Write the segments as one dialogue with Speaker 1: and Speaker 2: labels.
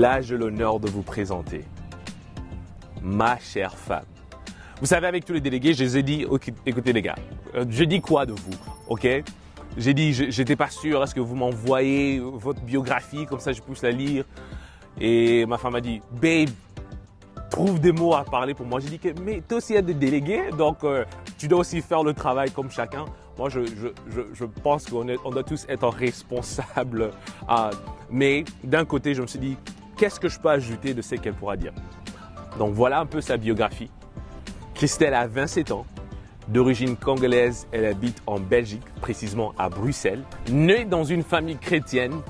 Speaker 1: Là, j'ai l'honneur de vous présenter ma chère femme. Vous savez, avec tous les délégués, je les ai dit, okay, écoutez les gars, je dis quoi de vous, ok? J'ai dit, j'étais pas sûr, est-ce que vous m'envoyez votre biographie, comme ça je puisse la lire? Et ma femme a dit, babe, trouve des mots à parler pour moi. J'ai dit, mais toi aussi, il y a des délégués, donc tu dois aussi faire le travail comme chacun. Moi, je pense qu'on doit tous être responsables. Mais d'un côté, je me suis dit, qu'est-ce que je peux ajouter de ce qu'elle pourra dire? Donc voilà un peu sa biographie. Christelle a 27 ans, d'origine congolaise, elle habite en Belgique, précisément à Bruxelles. Née dans une famille chrétienne,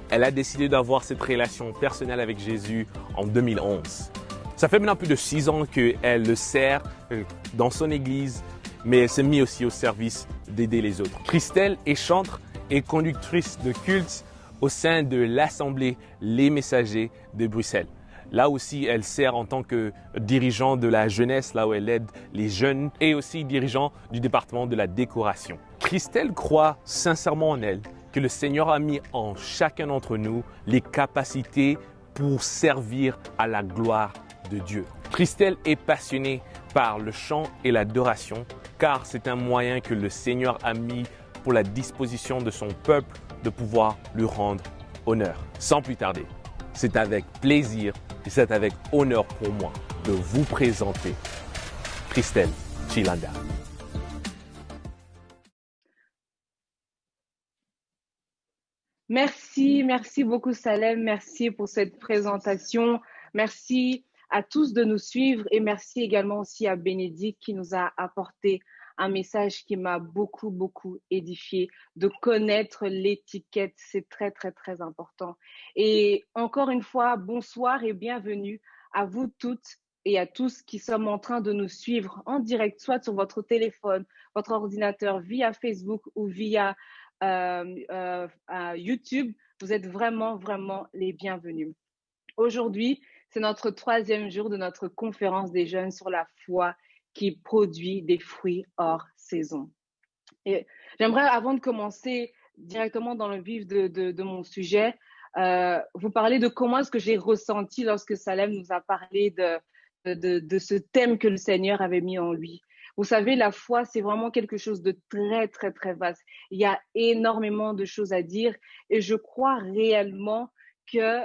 Speaker 1: elle a décidé d'avoir cette relation personnelle avec Jésus en 2011. Ça fait maintenant plus de 6 ans qu'elle le sert dans son église, mais elle s'est mise aussi au service d'aider les autres. Christelle est chantre et conductrice de culte au sein de l'Assemblée Les Messagers de Bruxelles. Là aussi, elle sert en tant que dirigeant de la jeunesse, là où elle aide les jeunes, et aussi dirigeant du département de la décoration. Christelle croit sincèrement en elle, que le Seigneur a mis en chacun d'entre nous les capacités pour servir à la gloire de Dieu. Christelle est passionnée par le chant et l'adoration, car c'est un moyen que le Seigneur a mis pour la disposition de son peuple de pouvoir lui rendre honneur. Sans plus tarder, c'est avec plaisir et c'est avec honneur pour moi de vous présenter Christelle Chilanda.
Speaker 2: Merci beaucoup Salem, merci pour cette présentation, merci à tous de nous suivre et merci également aussi à Bénédicte qui nous a apporté un message qui m'a beaucoup édifié. De connaître l'étiquette, c'est très important. Et encore une fois, bonsoir et bienvenue à vous toutes et à tous qui sommes en train de nous suivre en direct, soit sur votre téléphone, votre ordinateur, via Facebook ou via YouTube. Vous êtes vraiment les bienvenus. Aujourd'hui, c'est notre 3e jour de notre conférence des jeunes sur la foi qui produit des fruits hors saison. Et j'aimerais, avant de commencer directement dans le vif de mon sujet, vous parler de comment est-ce que j'ai ressenti lorsque Salem nous a parlé de ce thème que le Seigneur avait mis en lui. Vous savez, la foi, c'est vraiment quelque chose de très vaste. Il y a énormément de choses à dire et je crois réellement que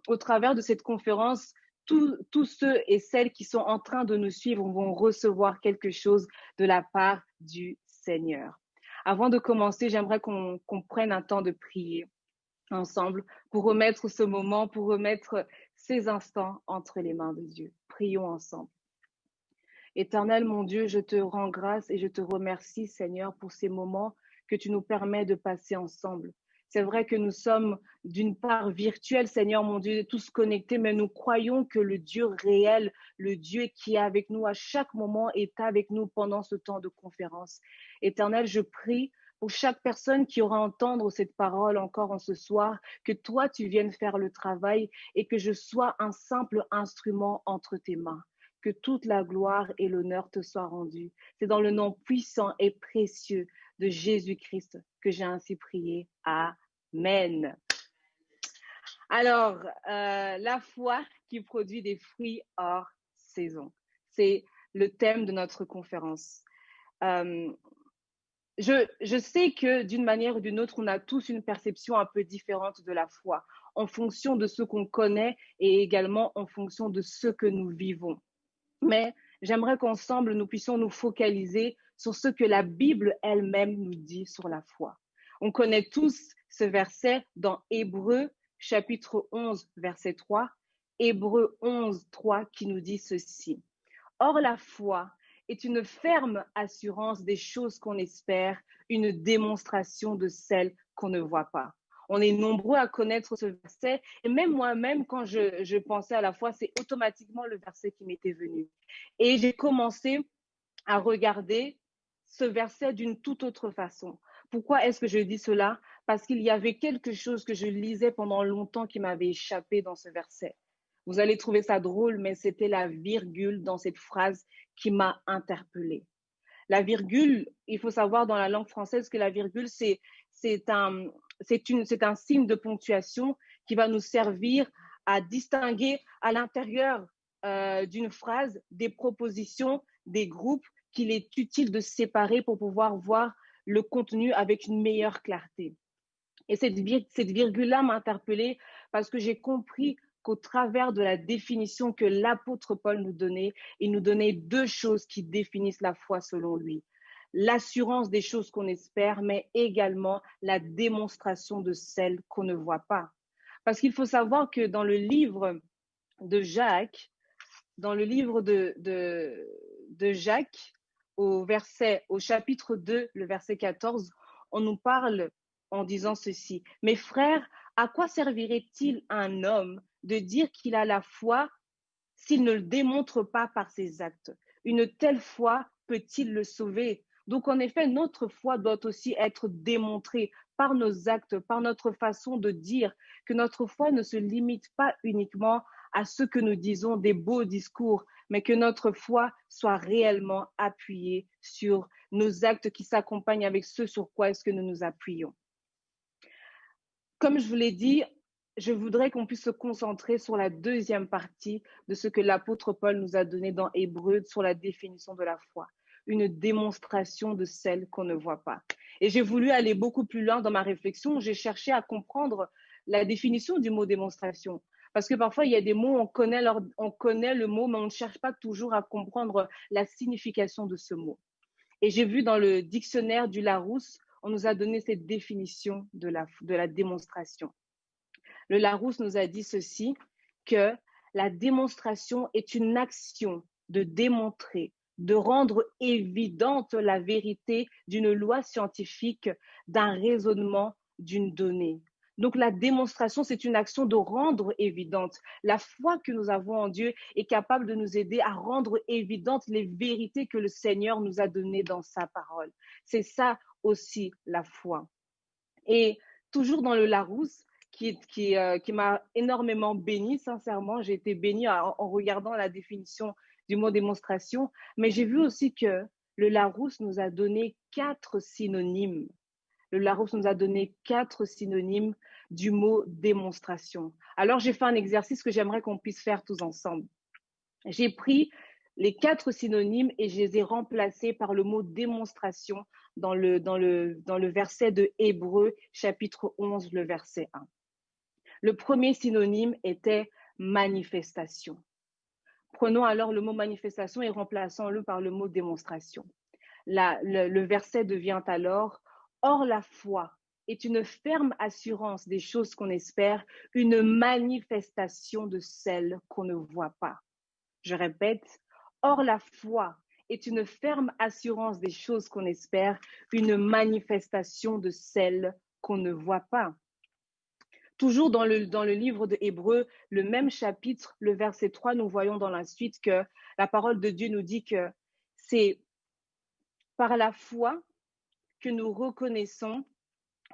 Speaker 2: au travers de cette conférence, tous ceux et celles qui sont en train de nous suivre vont recevoir quelque chose de la part du Seigneur. Avant de commencer, j'aimerais qu'on prenne un temps de prier ensemble pour remettre ce moment, pour remettre ces instants entre les mains de Dieu. Prions ensemble. Éternel, mon Dieu, je te rends grâce et je te remercie, Seigneur, pour ces moments que tu nous permets de passer ensemble. C'est vrai que nous sommes d'une part virtuels, Seigneur, mon Dieu, tous connectés, mais nous croyons que le Dieu réel, le Dieu qui est avec nous à chaque moment, est avec nous pendant ce temps de conférence. Éternel, je prie pour chaque personne qui aura à entendre cette parole encore en ce soir, que toi, tu viennes faire le travail et que je sois un simple instrument entre tes mains. Que toute la gloire et l'honneur te soient rendus. C'est dans le nom puissant et précieux de Jésus-Christ que j'ai ainsi prié. Amen. Alors, la foi qui produit des fruits hors saison. C'est le thème de notre conférence. Je sais que d'une manière ou d'une autre, on a tous une perception un peu différente de la foi, en fonction de ce qu'on connaît et également en fonction de ce que nous vivons. Mais j'aimerais qu'ensemble, nous puissions nous focaliser sur ce que la Bible elle-même nous dit sur la foi. On connaît tous ce verset dans Hébreux, chapitre 11, verset 3. Hébreux 11, 3 qui nous dit ceci. Or, la foi est une ferme assurance des choses qu'on espère, une démonstration de celles qu'on ne voit pas. On est nombreux à connaître ce verset et même moi-même, quand je pensais à la foi, c'est automatiquement le verset qui m'était venu. Et j'ai commencé à regarder ce verset d'une toute autre façon. Pourquoi est-ce que je dis cela? Parce qu'il y avait quelque chose que je lisais pendant longtemps qui m'avait échappé dans ce verset. Vous allez trouver ça drôle, mais c'était la virgule dans cette phrase qui m'a interpellée. La virgule, il faut savoir dans la langue française que la virgule, c'est un signe de ponctuation qui va nous servir à distinguer à l'intérieur d'une phrase des propositions, des groupes qu'il est utile de séparer pour pouvoir voir le contenu avec une meilleure clarté. Et cette virgule-là m'a interpellée parce que j'ai compris qu'au travers de la définition que l'apôtre Paul nous donnait, il nous donnait deux choses qui définissent la foi selon lui. L'assurance des choses qu'on espère, mais également la démonstration de celles qu'on ne voit pas. Parce qu'il faut savoir que dans le livre de Jacques, Jacques, au chapitre 2, le verset 14, on nous parle en disant ceci. Mes frères, à quoi servirait-il à un homme de dire qu'il a la foi s'il ne le démontre pas par ses actes? Une telle foi peut-il le sauver? Donc, en effet, notre foi doit aussi être démontrée par nos actes, par notre façon de dire, que notre foi ne se limite pas uniquement à ce que nous disons, des beaux discours, mais que notre foi soit réellement appuyée sur nos actes qui s'accompagnent avec ce sur quoi est-ce que nous nous appuyons. Comme je vous l'ai dit, je voudrais qu'on puisse se concentrer sur la deuxième partie de ce que l'apôtre Paul nous a donné dans Hébreux sur la définition de la foi, une démonstration de celle qu'on ne voit pas. Et j'ai voulu aller beaucoup plus loin dans ma réflexion. J'ai cherché à comprendre la définition du mot démonstration. Parce que parfois, il y a des mots, on connaît le mot, mais on ne cherche pas toujours à comprendre la signification de ce mot. Et j'ai vu dans le dictionnaire du Larousse, on nous a donné cette définition de la démonstration. Le Larousse nous a dit ceci, que la démonstration est une action de démontrer, de rendre évidente la vérité d'une loi scientifique, d'un raisonnement, d'une donnée. Donc la démonstration, c'est une action de rendre évidente. La foi que nous avons en Dieu est capable de nous aider à rendre évidentes les vérités que le Seigneur nous a données dans sa parole. C'est ça aussi la foi. Et toujours dans le Larousse, qui m'a énormément bénie, sincèrement, j'ai été bénie en regardant la définition du mot démonstration, mais j'ai vu aussi que le Larousse nous a donné 4 synonymes. Le Larousse nous a donné 4 synonymes du mot démonstration. Alors, j'ai fait un exercice que j'aimerais qu'on puisse faire tous ensemble. J'ai pris les 4 synonymes et je les ai remplacés par le mot démonstration dans le verset de Hébreux, chapitre 11, le verset 1. Le premier synonyme était manifestation. Prenons alors le mot manifestation et remplaçons-le par le mot démonstration. Le verset devient alors « Or la foi est une ferme assurance des choses qu'on espère, une manifestation de celles qu'on ne voit pas. » Je répète, « Or la foi est une ferme assurance des choses qu'on espère, une manifestation de celles qu'on ne voit pas. » Toujours dans le livre de Hébreux, le même chapitre, le verset 3, nous voyons dans la suite que la parole de Dieu nous dit que c'est par la foi que nous reconnaissons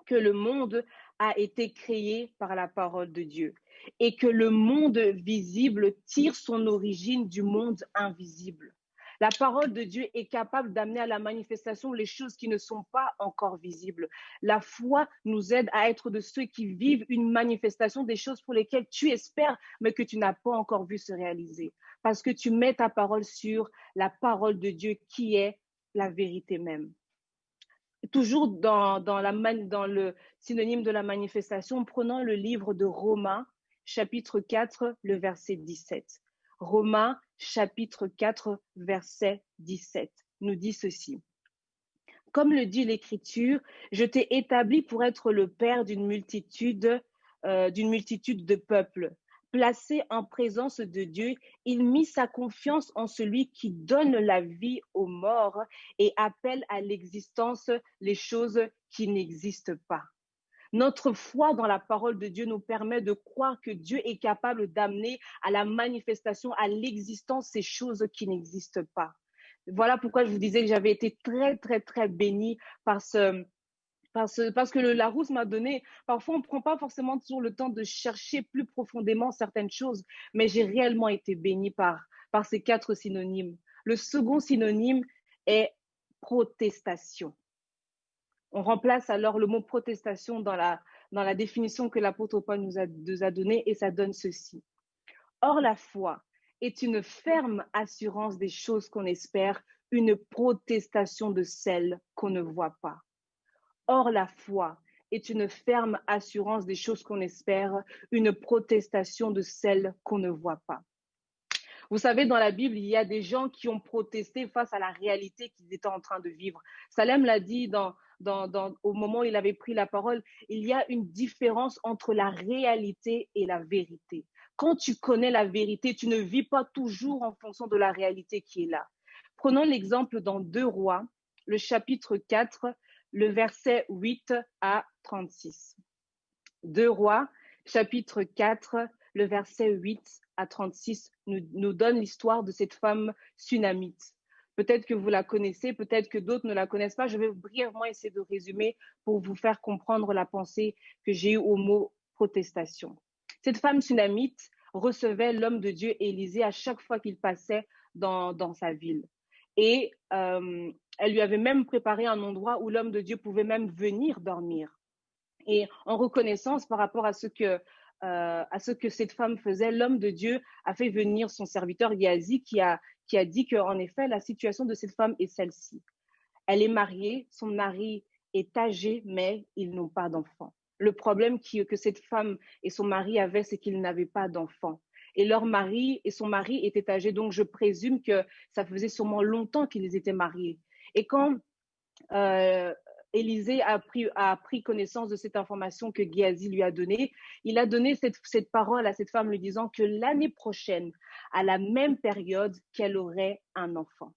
Speaker 2: que le monde a été créé par la parole de Dieu et que le monde visible tire son origine du monde invisible. La parole de Dieu est capable d'amener à la manifestation les choses qui ne sont pas encore visibles. La foi nous aide à être de ceux qui vivent une manifestation des choses pour lesquelles tu espères, mais que tu n'as pas encore vu se réaliser. Parce que tu mets ta parole sur la parole de Dieu qui est la vérité même. Toujours dans le synonyme de la manifestation, prenons le livre de Romains, chapitre 4, le verset 17. Romains, chapitre 4, verset 17, nous dit ceci. « Comme le dit l'Écriture, je t'ai établi pour être le père d'une multitude de peuples. Placé en présence de Dieu, il mit sa confiance en celui qui donne la vie aux morts et appelle à l'existence les choses qui n'existent pas. » Notre foi dans la parole de Dieu nous permet de croire que Dieu est capable d'amener à la manifestation, à l'existence ces choses qui n'existent pas. Voilà pourquoi je vous disais que j'avais été très, très, très bénie parce que le Larousse m'a donné, parfois on ne prend pas forcément toujours le temps de chercher plus profondément certaines choses, mais j'ai réellement été bénie par ces 4 synonymes. Le second synonyme est protestation. On remplace alors le mot protestation dans dans la définition que l'apôtre Paul nous a donnée, et ça donne ceci. Or, la foi est une ferme assurance des choses qu'on espère, une protestation de celles qu'on ne voit pas. Or, la foi est une ferme assurance des choses qu'on espère, une protestation de celles qu'on ne voit pas. Vous savez, dans la Bible, il y a des gens qui ont protesté face à la réalité qu'ils étaient en train de vivre. Salem l'a dit au moment où il avait pris la parole, il y a une différence entre la réalité et la vérité. Quand tu connais la vérité, tu ne vis pas toujours en fonction de la réalité qui est là. Prenons l'exemple dans 2 Rois, le chapitre 4, le verset 8 à 36. 2 Rois, chapitre 4, le verset 8 à 36 nous donne l'histoire de cette femme sunamite. Peut-être que vous la connaissez, peut-être que d'autres ne la connaissent pas. Je vais brièvement essayer de résumer pour vous faire comprendre la pensée que j'ai eue au mot protestation. Cette femme sunamite recevait l'homme de Dieu Élisée à chaque fois qu'il passait dans sa ville. Et elle lui avait même préparé un endroit où l'homme de Dieu pouvait même venir dormir. Et en reconnaissance par rapport à ce que cette femme faisait, l'homme de Dieu a fait venir son serviteur Géasi qui a dit qu'en effet, la situation de cette femme est celle-ci. Elle est mariée, son mari est âgé, mais ils n'ont pas d'enfant. Le problème que cette femme et son mari avaient, c'est qu'ils n'avaient pas d'enfant. Et son mari étaient âgés, donc je présume que ça faisait sûrement longtemps qu'ils étaient mariés. Et quand Élisée a pris connaissance de cette information que Géasi lui a donnée, il a donné cette parole à cette femme lui disant que l'année prochaine, à la même période, qu'elle aurait un enfant.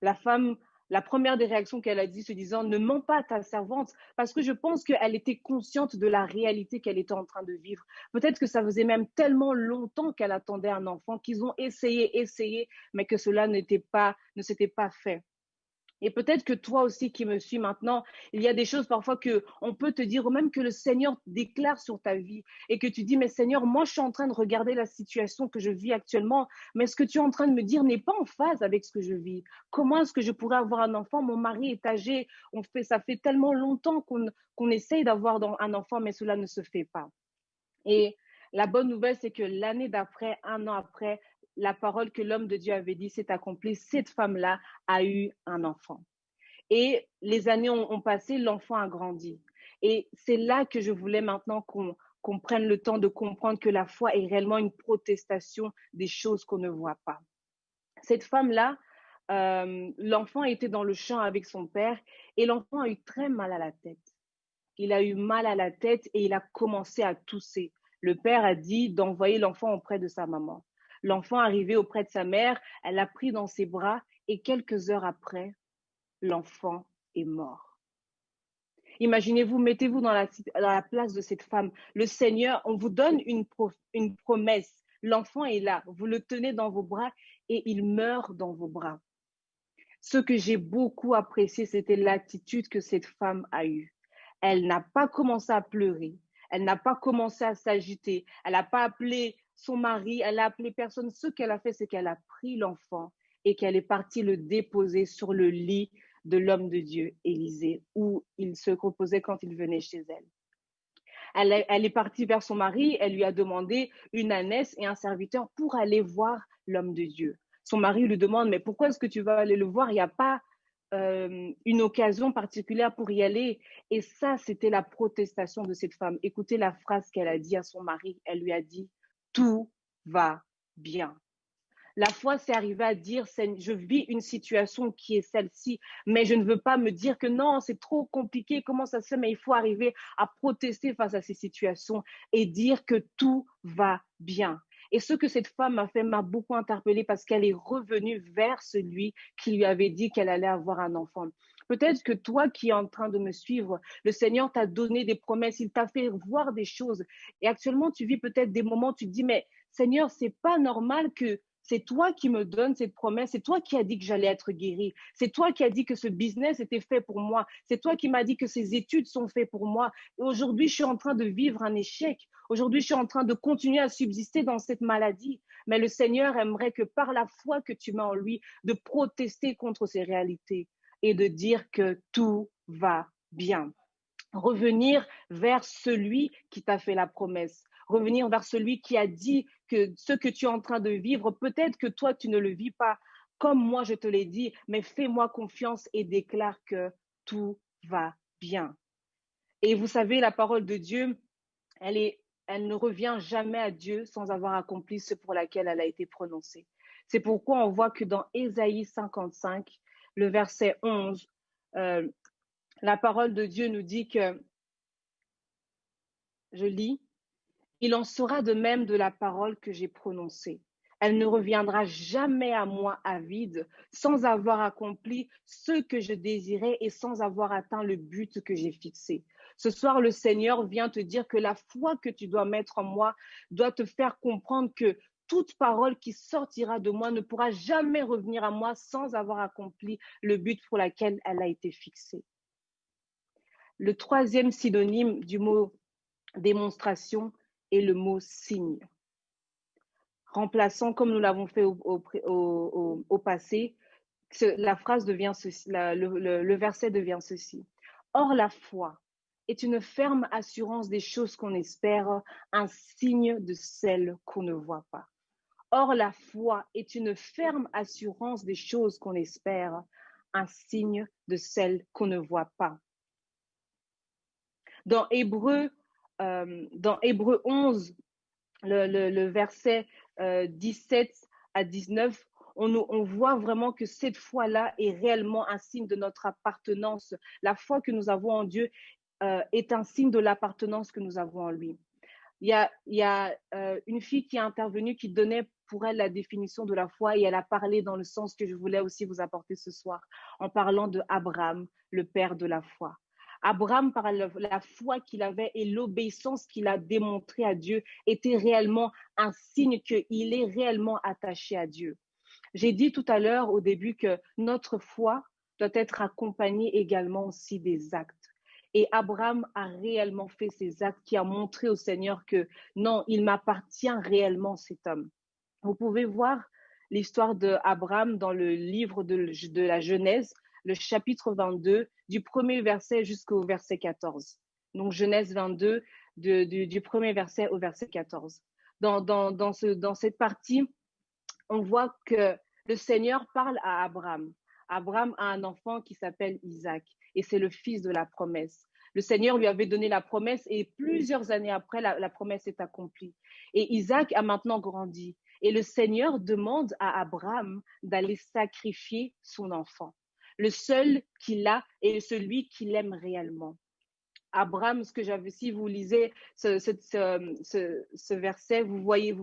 Speaker 2: La femme, la première des réactions qu'elle a dit, se disant « Ne mens pas à ta servante », parce que je pense qu'elle était consciente de la réalité qu'elle était en train de vivre. Peut-être que ça faisait même tellement longtemps qu'elle attendait un enfant qu'ils ont essayé, mais que cela ne s'était pas fait. Et peut-être que toi aussi qui me suis maintenant, il y a des choses parfois qu'on peut te dire, ou même que le Seigneur déclare sur ta vie, et que tu dis, mais Seigneur, moi je suis en train de regarder la situation que je vis actuellement, mais ce que tu es en train de me dire n'est pas en phase avec ce que je vis. Comment est-ce que je pourrais avoir un enfant? Mon mari est âgé, ça fait tellement longtemps qu'on essaye d'avoir un enfant, mais cela ne se fait pas. Et la bonne nouvelle, c'est que l'année d'après, 1 an après, la parole que l'homme de Dieu avait dit s'est accomplie. Cette femme-là a eu un enfant. Et les années ont passé, l'enfant a grandi. Et c'est là que je voulais maintenant qu'on prenne le temps de comprendre que la foi est réellement une protestation des choses qu'on ne voit pas. Cette femme-là, l'enfant était dans le champ avec son père et l'enfant a eu très mal à la tête. Il a eu mal à la tête et il a commencé à tousser. Le père a dit d'envoyer l'enfant auprès de sa maman. L'enfant arrivé auprès de sa mère, elle l'a pris dans ses bras et quelques heures après, l'enfant est mort. Imaginez-vous, mettez-vous dans la place de cette femme. Le Seigneur, on vous donne une promesse. L'enfant est là, vous le tenez dans vos bras et il meurt dans vos bras. Ce que j'ai beaucoup apprécié, c'était l'attitude que cette femme a eue. Elle n'a pas commencé à pleurer. Elle n'a pas commencé à s'agiter. Elle n'a pas appelé son mari. Elle n'a appelé personne. Ce qu'elle a fait, c'est qu'elle a pris l'enfant et qu'elle est partie le déposer sur le lit de l'homme de Dieu, Élisée, où il se reposait quand il venait chez elle. Elle est partie vers son mari. Elle lui a demandé une ânesse et un serviteur pour aller voir l'homme de Dieu. Son mari lui demande, mais pourquoi est-ce que tu vas aller le voir? Il n'y a pas une occasion particulière pour y aller. Et ça, c'était la protestation de cette femme. Écoutez la phrase qu'elle a dit à son mari. Elle lui a dit, tout va bien. La foi, c'est arriver à dire, je vis une situation qui est celle-ci, mais je ne veux pas me dire que non, c'est trop compliqué, comment ça se fait, mais il faut arriver à protester face à ces situations et dire que tout va bien. Et ce que cette femme a fait m'a beaucoup interpellée parce qu'elle est revenue vers celui qui lui avait dit qu'elle allait avoir un enfant. Peut-être que toi qui es en train de me suivre, le Seigneur t'a donné des promesses, il t'a fait voir des choses. Et actuellement, tu vis peut-être des moments où tu te dis, mais Seigneur, c'est pas normal que c'est toi qui me donnes cette promesse. C'est toi qui as dit que j'allais être guérie. C'est toi qui as dit que ce business était fait pour moi. C'est toi qui m'as dit que ces études sont faites pour moi. Et aujourd'hui, je suis en train de vivre un échec. Aujourd'hui, je suis en train de continuer à subsister dans cette maladie. Mais le Seigneur aimerait que par la foi que tu mets en lui, de protester contre ces réalités et de dire que tout va bien. Revenir vers celui qui t'a fait la promesse. Revenir vers celui qui a dit que ce que tu es en train de vivre, peut-être que toi, tu ne le vis pas comme moi, je te l'ai dit, mais fais-moi confiance et déclare que tout va bien. Et vous savez, la parole de Dieu, elle ne revient jamais à Dieu sans avoir accompli ce pour laquelle elle a été prononcée. C'est pourquoi on voit que dans Ésaïe 55, le verset 11, euh, la parole de Dieu nous dit que, je lis, il en sera de même de la parole que j'ai prononcée. Elle ne reviendra jamais à moi à vide, sans avoir accompli ce que je désirais et sans avoir atteint le but que j'ai fixé. Ce soir, le Seigneur vient te dire que la foi que tu dois mettre en moi doit te faire comprendre que toute parole qui sortira de moi ne pourra jamais revenir à moi sans avoir accompli le but pour lequel elle a été fixée. Le troisième synonyme du mot démonstration est le mot signe. Remplaçant, comme nous l'avons fait au passé, la phrase devient ceci, le verset devient ceci. Or, la foi est une ferme assurance des choses qu'on espère, un signe de celles qu'on ne voit pas. Or, la foi est une ferme assurance des choses qu'on espère, un signe de celles qu'on ne voit pas. Dans Hébreu 11, le verset 17 à 19, on voit vraiment que cette foi-là est réellement un signe de notre appartenance. La foi que nous avons en Dieu est un signe de l'appartenance que nous avons en lui. Il y a une fille qui est intervenue qui donnait pour elle la définition de la foi et elle a parlé dans le sens que je voulais aussi vous apporter ce soir en parlant de Abraham, le père de la foi. Abraham, par la foi qu'il avait et l'obéissance qu'il a démontrée à Dieu, était réellement un signe qu'il est réellement attaché à Dieu. J'ai dit tout à l'heure au début que notre foi doit être accompagnée également aussi des actes. Et Abraham a réellement fait ces actes qui a montré au Seigneur que non, il m'appartient réellement cet homme. Vous pouvez voir l'histoire d'Abraham dans le livre de la Genèse, le chapitre 22, du premier verset jusqu'au verset 14. Donc Genèse 22, du premier verset au verset 14. Dans cette partie, on voit que le Seigneur parle à Abraham. Abraham a un enfant qui s'appelle Isaac et c'est le fils de la promesse. Le Seigneur lui avait donné la promesse et plusieurs années après, la promesse est accomplie. Et Isaac a maintenant grandi. Et le Seigneur demande à Abraham d'aller sacrifier son enfant. Le seul qu'il a et celui qu'il aime réellement. Abraham, si vous lisez ce verset, vous voyez,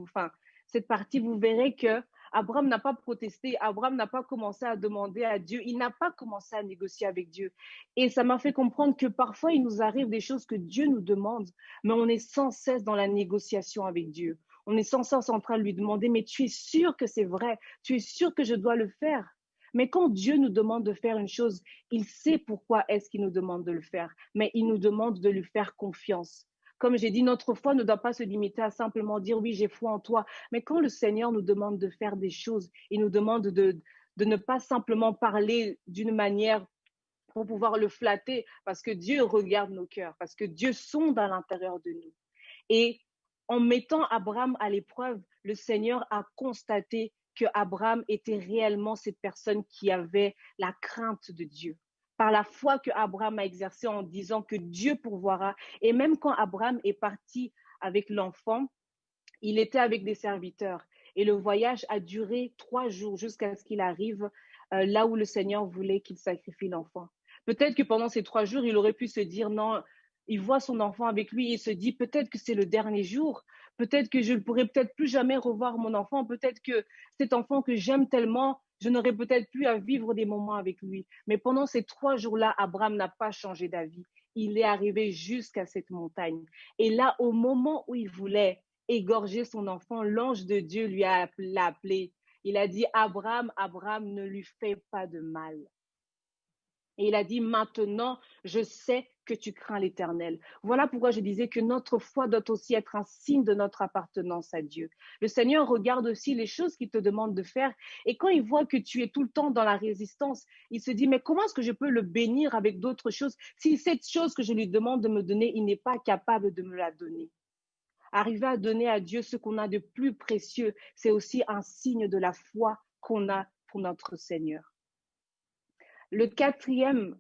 Speaker 2: cette partie, vous verrez que Abraham n'a pas protesté, Abraham n'a pas commencé à demander à Dieu, il n'a pas commencé à négocier avec Dieu. Et ça m'a fait comprendre que parfois, il nous arrive des choses que Dieu nous demande, mais on est sans cesse dans la négociation avec Dieu. On est sans cesse en train de lui demander, mais tu es sûr que c'est vrai? Tu es sûr que je dois le faire? Mais quand Dieu nous demande de faire une chose, il sait pourquoi est-ce qu'il nous demande de le faire, mais il nous demande de lui faire confiance. Comme j'ai dit, notre foi ne doit pas se limiter à simplement dire oui, j'ai foi en toi. Mais quand le Seigneur nous demande de faire des choses, il nous demande de ne pas simplement parler d'une manière pour pouvoir le flatter, parce que Dieu regarde nos cœurs, parce que Dieu sonde à l'intérieur de nous. Et en mettant Abraham à l'épreuve, le Seigneur a constaté que Abraham était réellement cette personne qui avait la crainte de Dieu. Par la foi que Abraham a exercée en disant que Dieu pourvoira. Et même quand Abraham est parti avec l'enfant, il était avec des serviteurs. Et le voyage a duré 3 jours jusqu'à ce qu'il arrive là où le Seigneur voulait qu'il sacrifie l'enfant. Peut-être que pendant ces 3 jours, il aurait pu se dire non, il voit son enfant avec lui et se dit peut-être que c'est le dernier jour, peut-être que je ne pourrai peut-être plus jamais revoir mon enfant, peut-être que cet enfant que j'aime tellement, je n'aurai peut-être plus à vivre des moments avec lui. Mais pendant ces 3 jours-là, Abraham n'a pas changé d'avis. Il est arrivé jusqu'à cette montagne. Et là, au moment où il voulait égorger son enfant, l'ange de Dieu lui a appelé. Il a dit, Abraham, Abraham, ne lui fais pas de mal. Et il a dit, maintenant, je sais que tu crains l'Éternel. Voilà pourquoi je disais que notre foi doit aussi être un signe de notre appartenance à Dieu. Le Seigneur regarde aussi les choses qu'il te demande de faire. Et quand il voit que tu es tout le temps dans la résistance, il se dit, mais comment est-ce que je peux le bénir avec d'autres choses si cette chose que je lui demande de me donner, il n'est pas capable de me la donner? Arriver à donner à Dieu ce qu'on a de plus précieux, c'est aussi un signe de la foi qu'on a pour notre Seigneur. Le quatrième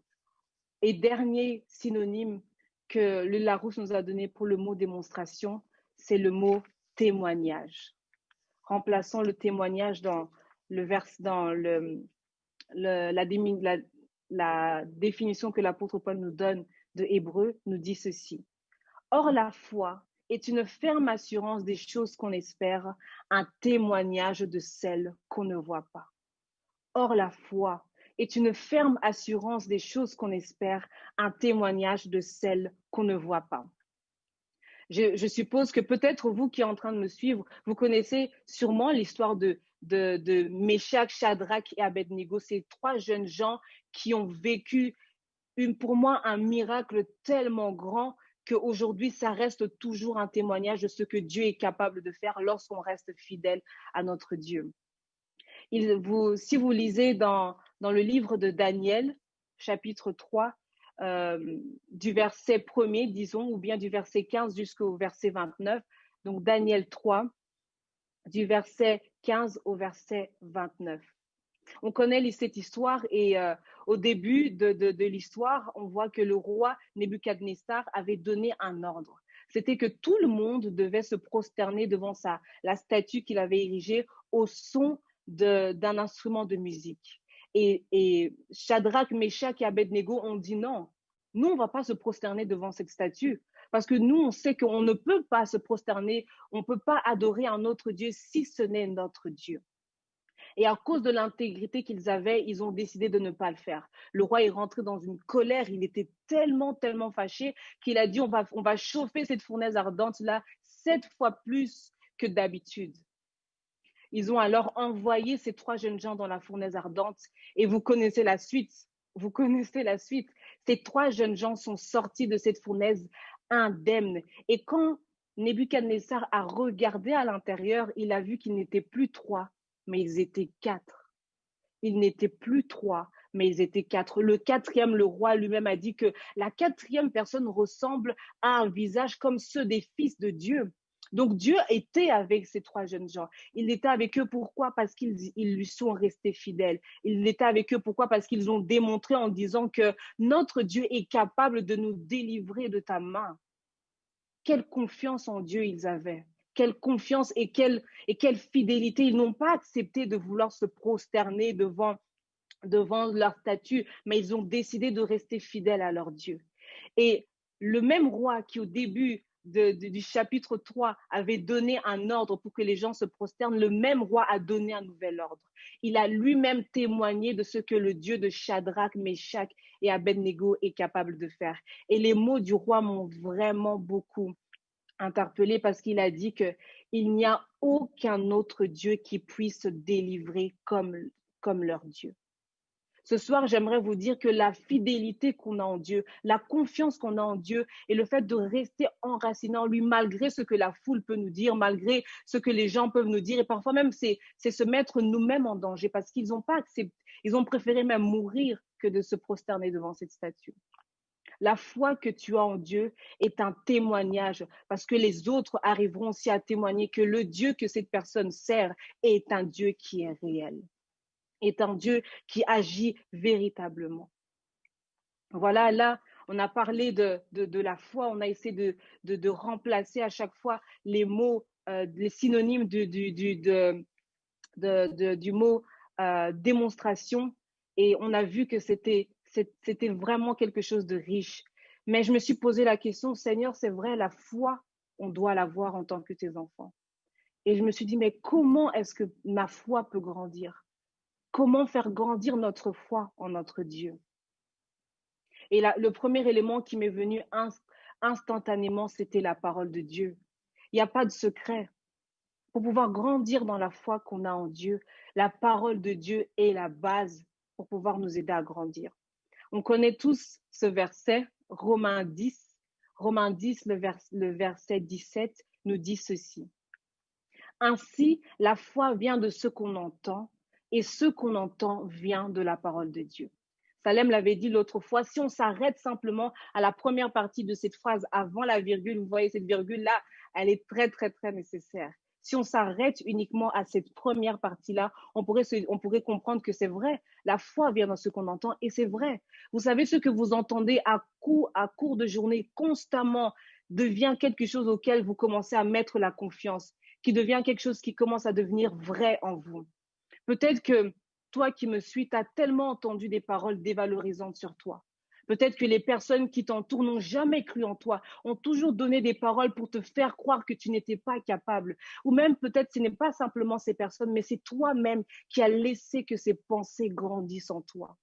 Speaker 2: et dernier synonyme que le Larousse nous a donné pour le mot démonstration, c'est le mot témoignage. Remplaçons le témoignage dans la définition que l'apôtre Paul nous donne de Hébreu, nous dit ceci. Or, la foi est une ferme assurance des choses qu'on espère, un témoignage de celles qu'on ne voit pas. Or, la foi est une ferme assurance des choses qu'on espère, un témoignage de celles qu'on ne voit pas. Je suppose que peut-être vous qui êtes en train de me suivre, vous connaissez sûrement l'histoire de Méshach, Shadrach et Abednego, ces trois jeunes gens qui ont vécu, pour moi, un miracle tellement grand qu'aujourd'hui, ça reste toujours un témoignage de ce que Dieu est capable de faire lorsqu'on reste fidèle à notre Dieu. Si vous lisez dans le livre de Daniel, chapitre 3, du verset 1er, disons, ou bien du verset 15 jusqu'au verset 29, donc Daniel 3, du verset 15 au verset 29. On connaît cette histoire et au début de l'histoire, on voit que le roi Nebuchadnezzar avait donné un ordre. C'était que tout le monde devait se prosterner devant la statue qu'il avait érigée au son d'un instrument de musique. Et Shadrach, Meshach et Abednego ont dit non, nous, on ne va pas se prosterner devant cette statue parce que nous, on sait qu'on ne peut pas se prosterner, on ne peut pas adorer un autre Dieu si ce n'est notre Dieu. Et à cause de l'intégrité qu'ils avaient, ils ont décidé de ne pas le faire. Le roi est rentré dans une colère, il était tellement fâché qu'il a dit on va chauffer cette fournaise ardente-là 7 fois plus que d'habitude. Ils ont alors envoyé ces trois jeunes gens dans la fournaise ardente et vous connaissez la suite. Vous connaissez la suite. Ces trois jeunes gens sont sortis de cette fournaise indemnes. Et quand Nebuchadnezzar a regardé à l'intérieur, il a vu qu'ils n'étaient plus trois, mais ils étaient quatre. Ils n'étaient plus trois, mais ils étaient quatre. Le quatrième, le roi lui-même a dit que la quatrième personne ressemble à un visage comme ceux des fils de Dieu. Donc Dieu était avec ces trois jeunes gens. Il était avec eux. Pourquoi? Parce qu'ils lui sont restés fidèles. Il était avec eux. Pourquoi? Parce qu'ils ont démontré en disant que notre Dieu est capable de nous délivrer de ta main. Quelle confiance en Dieu ils avaient. Quelle confiance et quelle fidélité. Ils n'ont pas accepté de vouloir se prosterner devant leur statue, mais ils ont décidé de rester fidèles à leur Dieu. Et le même roi qui au début du chapitre 3 avait donné un ordre pour que les gens se prosternent, le même roi a donné un nouvel ordre. Il a lui-même témoigné de ce que le Dieu de Shadrach, Meshach et Abednego est capable de faire. Et les mots du roi m'ont vraiment beaucoup interpellé parce qu'il a dit qu'il n'y a aucun autre Dieu qui puisse délivrer comme leur Dieu. Ce soir, j'aimerais vous dire que la fidélité qu'on a en Dieu, la confiance qu'on a en Dieu et le fait de rester enraciné en lui malgré ce que la foule peut nous dire, malgré ce que les gens peuvent nous dire et parfois même c'est se mettre nous-mêmes en danger parce qu'ils n'ont pas accepté, ils ont préféré même mourir que de se prosterner devant cette statue. La foi que tu as en Dieu est un témoignage parce que les autres arriveront aussi à témoigner que le Dieu que cette personne sert est un Dieu qui est réel, est un Dieu qui agit véritablement. Voilà, là, on a parlé de la foi, on a essayé de remplacer à chaque fois les mots, les synonymes du mot démonstration et on a vu que c'était vraiment quelque chose de riche. Mais je me suis posé la question, Seigneur, c'est vrai, la foi, on doit l'avoir en tant que tes enfants. Et je me suis dit, mais comment est-ce que ma foi peut grandir? Comment faire grandir notre foi en notre Dieu? Et le premier élément qui m'est venu instantanément, c'était la parole de Dieu. Il n'y a pas de secret. Pour pouvoir grandir dans la foi qu'on a en Dieu, la parole de Dieu est la base pour pouvoir nous aider à grandir. On connaît tous ce verset, Romains 10. Romains 10, le verset 17 nous dit ceci. Ainsi, la foi vient de ce qu'on entend et ce qu'on entend vient de la parole de Dieu. Salem l'avait dit l'autre fois, si on s'arrête simplement à la première partie de cette phrase avant la virgule, vous voyez cette virgule-là, elle est très, très, très nécessaire. Si on s'arrête uniquement à cette première partie-là, on pourrait comprendre que c'est vrai. La foi vient dans ce qu'on entend et c'est vrai. Vous savez, ce que vous entendez à cours de journée constamment devient quelque chose auquel vous commencez à mettre la confiance, qui devient quelque chose qui commence à devenir vrai en vous. Peut-être que toi qui me suis, tu as tellement entendu des paroles dévalorisantes sur toi. Peut-être que les personnes qui t'entourent n'ont jamais cru en toi, ont toujours donné des paroles pour te faire croire que tu n'étais pas capable. Ou même peut-être ce n'est pas simplement ces personnes, mais c'est toi-même qui as laissé que ces pensées grandissent en toi.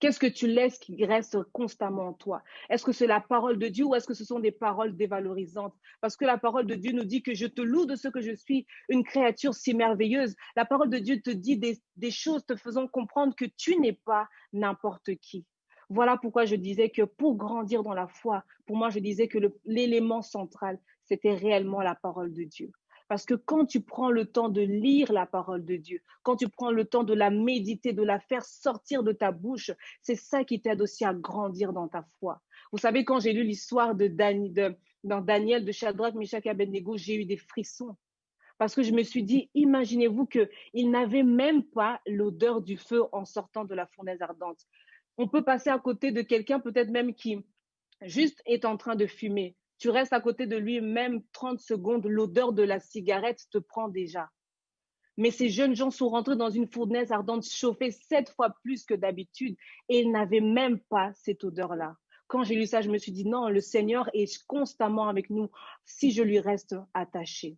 Speaker 2: Qu'est-ce que tu laisses qui reste constamment en toi? Est-ce que c'est la parole de Dieu ou est-ce que ce sont des paroles dévalorisantes? Parce que la parole de Dieu nous dit que je te loue de ce que je suis, une créature si merveilleuse. La parole de Dieu te dit des choses te faisant comprendre que tu n'es pas n'importe qui. Voilà pourquoi je disais que pour grandir dans la foi, pour moi, je disais que l'élément central, c'était réellement la parole de Dieu. Parce que quand tu prends le temps de lire la parole de Dieu, quand tu prends le temps de la méditer, de la faire sortir de ta bouche, c'est ça qui t'aide aussi à grandir dans ta foi. Vous savez, quand j'ai lu l'histoire dans Daniel, de Shadrach, Meshach et Abednego, j'ai eu des frissons. Parce que je me suis dit, imaginez-vous qu'ils n'avaient même pas l'odeur du feu en sortant de la fournaise ardente. On peut passer à côté de quelqu'un peut-être même qui juste est en train de fumer. Tu restes à côté de lui, même 30 secondes, l'odeur de la cigarette te prend déjà. Mais ces jeunes gens sont rentrés dans une fournaise ardente chauffée 7 fois plus que d'habitude et ils n'avaient même pas cette odeur-là. Quand j'ai lu ça, je me suis dit non, le Seigneur est constamment avec nous si je lui reste attaché.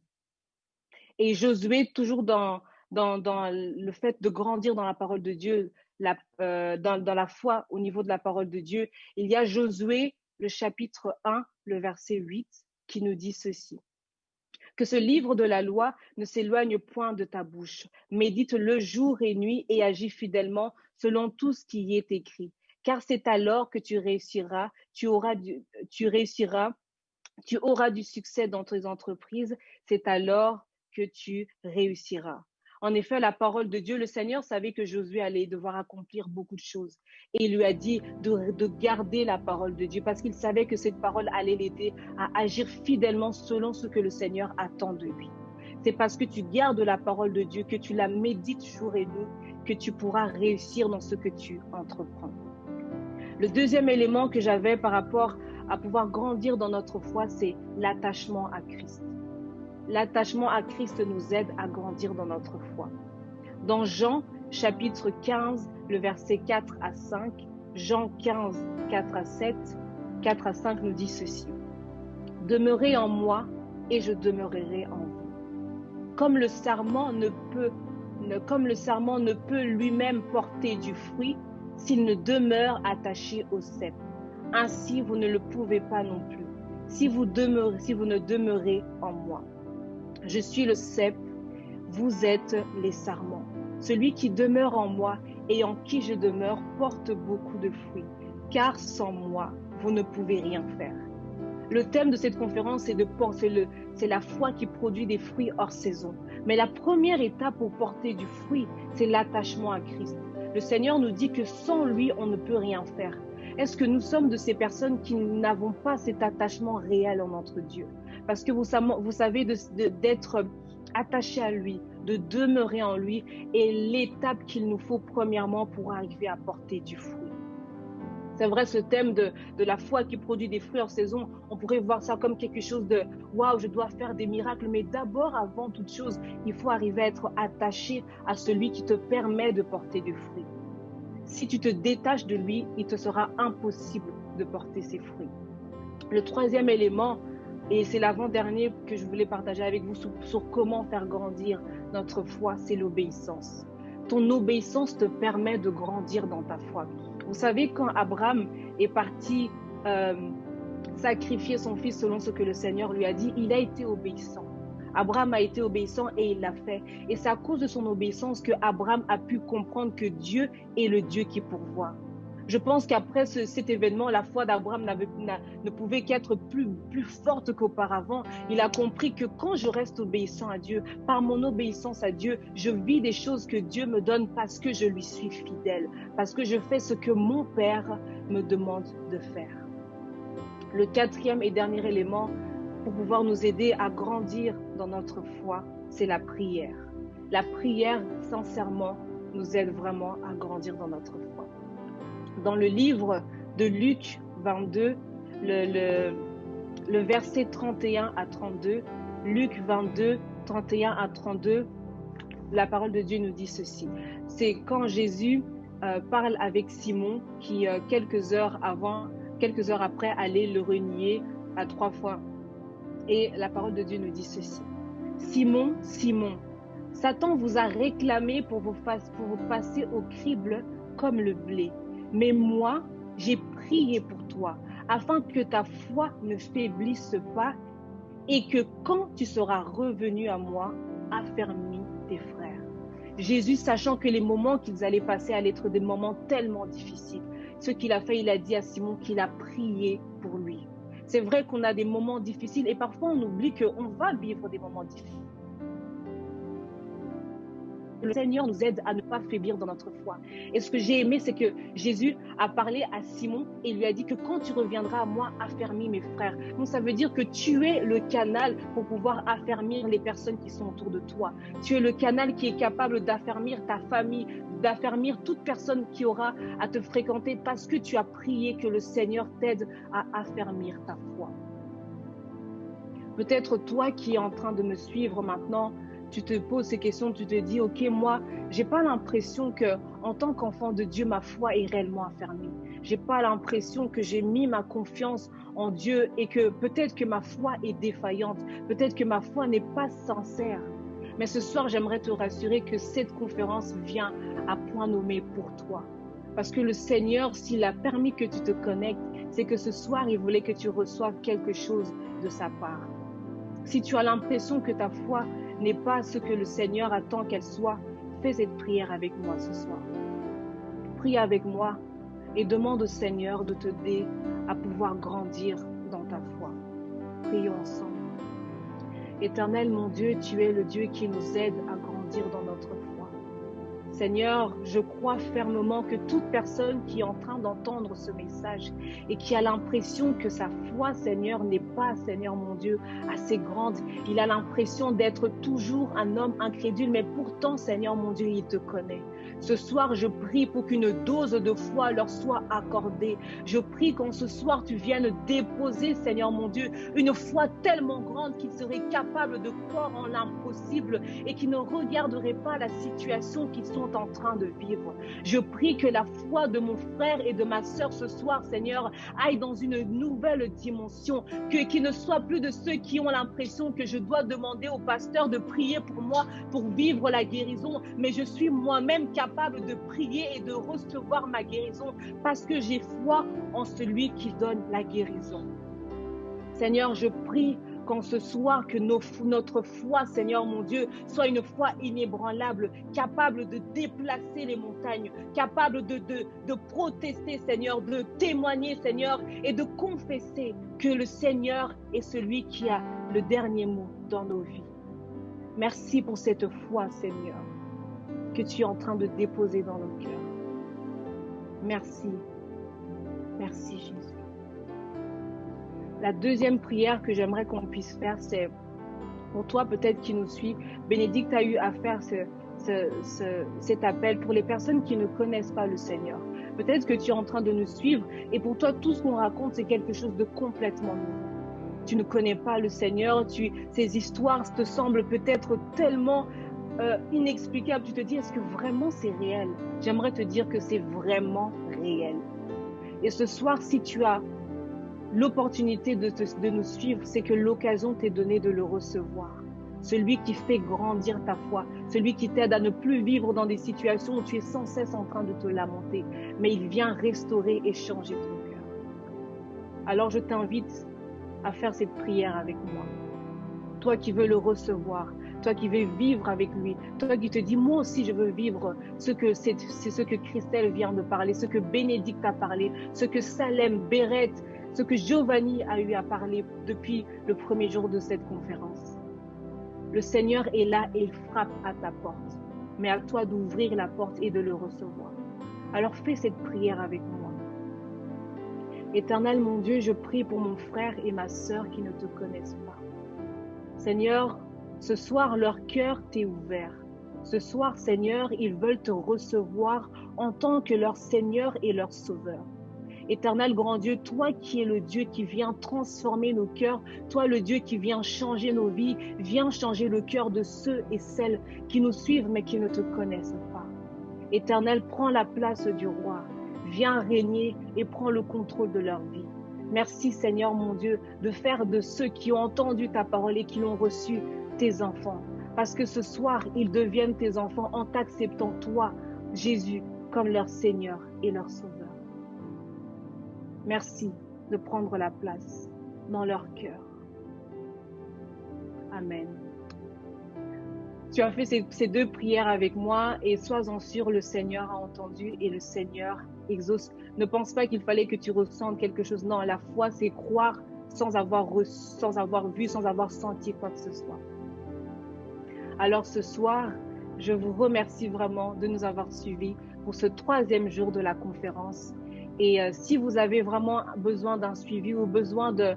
Speaker 2: Et Josué, toujours dans le fait de grandir dans la parole de Dieu, dans la foi au niveau de la parole de Dieu, il y a Josué, le chapitre 1, le verset 8, qui nous dit ceci. Que ce livre de la loi ne s'éloigne point de ta bouche. Médite-le jour et nuit et agis fidèlement selon tout ce qui y est écrit. Car c'est alors que tu réussiras, tu auras du succès dans tes entreprises, c'est alors que tu réussiras. En effet, la parole de Dieu, le Seigneur savait que Josué allait devoir accomplir beaucoup de choses. Et il lui a dit de garder la parole de Dieu parce qu'il savait que cette parole allait l'aider à agir fidèlement selon ce que le Seigneur attend de lui. C'est parce que tu gardes la parole de Dieu, que tu la médites jour et nuit, que tu pourras réussir dans ce que tu entreprends. Le deuxième élément que j'avais par rapport à pouvoir grandir dans notre foi, c'est l'attachement à Christ. L'attachement à Christ nous aide à grandir dans notre foi. Dans Jean, chapitre 15, le verset 4 à 5, Jean 15, 4 à 7, 4 à 5 nous dit ceci. « Demeurez en moi et je demeurerai en vous. Comme le sarment ne peut lui-même porter du fruit s'il ne demeure attaché au cep. Ainsi, vous ne le pouvez pas non plus, si vous ne demeurez en moi. Je suis le cep, vous êtes les sarments. Celui qui demeure en moi et en qui je demeure porte beaucoup de fruits, car sans moi, vous ne pouvez rien faire. » Le thème de cette conférence, c'est la foi qui produit des fruits hors saison. Mais la première étape pour porter du fruit, c'est l'attachement à Christ. Le Seigneur nous dit que sans lui, on ne peut rien faire. Est-ce que nous sommes de ces personnes qui n'avons pas cet attachement réel en notre Dieu? Parce que vous savez d'être attaché à lui, de demeurer en lui est l'étape qu'il nous faut premièrement pour arriver à porter du fruit. C'est vrai, ce thème de la foi qui produit des fruits hors saison, on pourrait voir ça comme quelque chose de « waouh, je dois faire des miracles ». Mais d'abord, avant toute chose, il faut arriver à être attaché à celui qui te permet de porter du fruit. Si tu te détaches de lui, il te sera impossible de porter ses fruits. Le troisième élément, et c'est l'avant-dernier que je voulais partager avec vous sur comment faire grandir notre foi, c'est l'obéissance. Ton obéissance te permet de grandir dans ta foi. Vous savez, quand Abraham est parti sacrifier son fils selon ce que le Seigneur lui a dit, il a été obéissant. Abraham a été obéissant et il l'a fait. Et c'est à cause de son obéissance que Abraham a pu comprendre que Dieu est le Dieu qui pourvoit. Je pense qu'après cet événement, la foi d'Abraham ne pouvait qu'être plus forte qu'auparavant. Il a compris que quand je reste obéissant à Dieu, par mon obéissance à Dieu, je vis des choses que Dieu me donne parce que je lui suis fidèle, parce que je fais ce que mon Père me demande de faire. Le quatrième et dernier élément pour pouvoir nous aider à grandir dans notre foi, c'est la prière. La prière, sincèrement, nous aide vraiment à grandir dans notre foi. Dans le livre de Luc 22, le verset 31 à 32, Luc 22, 31 à 32, la parole de Dieu nous dit ceci. C'est quand Jésus parle avec Simon qui, quelques heures après, allait le renier à 3 fois. Et la parole de Dieu nous dit ceci. Simon, Simon, Satan vous a réclamé pour vous passer au crible comme le blé. Mais moi, j'ai prié pour toi, afin que ta foi ne faiblisse pas et que quand tu seras revenu à moi, affermis tes frères. Jésus, sachant que les moments qu'ils allaient passer allaient être des moments tellement difficiles, ce qu'il a fait, il a dit à Simon qu'il a prié pour lui. C'est vrai qu'on a des moments difficiles et parfois on oublie qu'on va vivre des moments difficiles. Le Seigneur nous aide à ne pas faiblir dans notre foi. Et ce que j'ai aimé, c'est que Jésus a parlé à Simon et lui a dit que quand tu reviendras à moi, affermis mes frères. Donc ça veut dire que tu es le canal pour pouvoir affermir les personnes qui sont autour de toi. Tu es le canal qui est capable d'affermir ta famille, d'affermir toute personne qui aura à te fréquenter parce que tu as prié que le Seigneur t'aide à affermir ta foi. Peut-être toi qui es en train de me suivre maintenant, tu te poses ces questions, tu te dis, ok, moi, j'ai pas l'impression que, en tant qu'enfant de Dieu, ma foi est réellement affermie. J'ai pas l'impression que j'ai mis ma confiance en Dieu et que peut-être que ma foi est défaillante, peut-être que ma foi n'est pas sincère. Mais ce soir, j'aimerais te rassurer que cette conférence vient à point nommé pour toi. Parce que le Seigneur, s'il a permis que tu te connectes, c'est que ce soir, il voulait que tu reçoives quelque chose de sa part. Si tu as l'impression que ta foi n'est pas ce que le Seigneur attend qu'elle soit, fais cette prière avec moi ce soir. Prie avec moi et demande au Seigneur de t'aider à pouvoir grandir dans ta foi. Prions ensemble. Éternel, mon Dieu, tu es le Dieu qui nous aide à grandir dans notre foi. Seigneur, je crois fermement que toute personne qui est en train d'entendre ce message et qui a l'impression que sa foi, Seigneur, n'est pas, Seigneur mon Dieu, assez grande, il a l'impression d'être toujours un homme incrédule, mais pourtant, Seigneur mon Dieu, il te connaît. Ce soir, je prie pour qu'une dose de foi leur soit accordée. Je prie qu'en ce soir, tu viennes déposer, Seigneur mon Dieu, une foi tellement grande qu'ils seraient capables de croire en l'impossible et qu'ils ne regarderaient pas la situation qu'ils sont en train de vivre. Je prie que la foi de mon frère et de ma sœur ce soir, Seigneur, aille dans une nouvelle dimension, qu'ils ne soient plus de ceux qui ont l'impression que je dois demander au pasteur de prier pour moi pour vivre la guérison, mais je suis moi-même capable de prier et de recevoir ma guérison parce que j'ai foi en celui qui donne la guérison. Seigneur, je prie qu'en ce soir, que notre foi, Seigneur mon Dieu, soit une foi inébranlable, capable de déplacer les montagnes, capable de protester, Seigneur, de témoigner, Seigneur, et de confesser que le Seigneur est celui qui a le dernier mot dans nos vies. Merci pour cette foi, Seigneur, que tu es en train de déposer dans nos cœurs. Merci. Merci, Jésus. La deuxième prière que j'aimerais qu'on puisse faire, c'est pour toi peut-être qui nous suit. Bénédicte a eu à faire cet appel pour les personnes qui ne connaissent pas le Seigneur. Peut-être que tu es en train de nous suivre et pour toi, tout ce qu'on raconte, c'est quelque chose de complètement nouveau. Tu ne connais pas le Seigneur, ces histoires te semblent peut-être tellement inexplicables. Tu te dis, est-ce que vraiment c'est réel? J'aimerais te dire que c'est vraiment réel. Et ce soir, si tu as l'opportunité de nous suivre, c'est que l'occasion t'est donnée de le recevoir. Celui qui fait grandir ta foi, celui qui t'aide à ne plus vivre dans des situations où tu es sans cesse en train de te lamenter, mais il vient restaurer et changer ton cœur. Alors je t'invite à faire cette prière avec moi. Toi qui veux le recevoir, toi qui veux vivre avec lui, toi qui te dis, moi aussi je veux vivre c'est ce que Christelle vient de parler, ce que Bénédicte a parlé, ce que Salem, Béret, ce que Giovanni a eu à parler depuis le premier jour de cette conférence. Le Seigneur est là et il frappe à ta porte, mais à toi d'ouvrir la porte et de le recevoir. Alors fais cette prière avec moi. Éternel mon Dieu, je prie pour mon frère et ma sœur qui ne te connaissent pas. Seigneur, ce soir, leur cœur t'est ouvert. Ce soir, Seigneur, ils veulent te recevoir en tant que leur Seigneur et leur Sauveur. Éternel grand Dieu, toi qui es le Dieu qui vient transformer nos cœurs, toi le Dieu qui vient changer nos vies, viens changer le cœur de ceux et celles qui nous suivent mais qui ne te connaissent pas. Éternel, prends la place du roi, viens régner et prends le contrôle de leur vie. Merci Seigneur mon Dieu de faire de ceux qui ont entendu ta parole et qui l'ont reçue tes enfants. Parce que ce soir, ils deviennent tes enfants en t'acceptant toi, Jésus, comme leur Seigneur et leur Sauveur. Merci de prendre la place dans leur cœur. Amen. Tu as fait ces deux prières avec moi et sois-en sûr, le Seigneur a entendu et le Seigneur exauce. Ne pense pas qu'il fallait que tu ressentes quelque chose. Non, la foi, c'est croire sans avoir vu, sans avoir senti quoi que ce soit. Alors ce soir, je vous remercie vraiment de nous avoir suivis pour ce 3e jour de la conférence. Et si vous avez vraiment besoin d'un suivi ou besoin de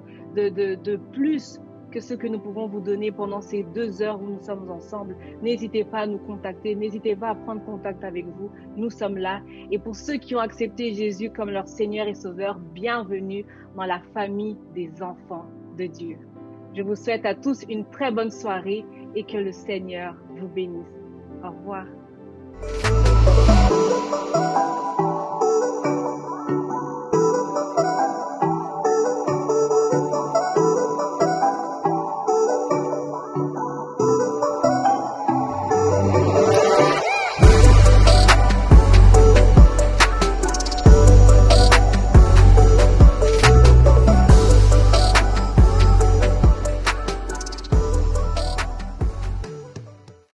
Speaker 2: plus que ce que nous pouvons vous donner pendant ces 2 heures où nous sommes ensemble, n'hésitez pas à nous contacter, n'hésitez pas à prendre contact avec vous. Nous sommes là. Et pour ceux qui ont accepté Jésus comme leur Seigneur et Sauveur, bienvenue dans la famille des enfants de Dieu. Je vous souhaite à tous une très bonne soirée et que le Seigneur vous bénisse. Au revoir.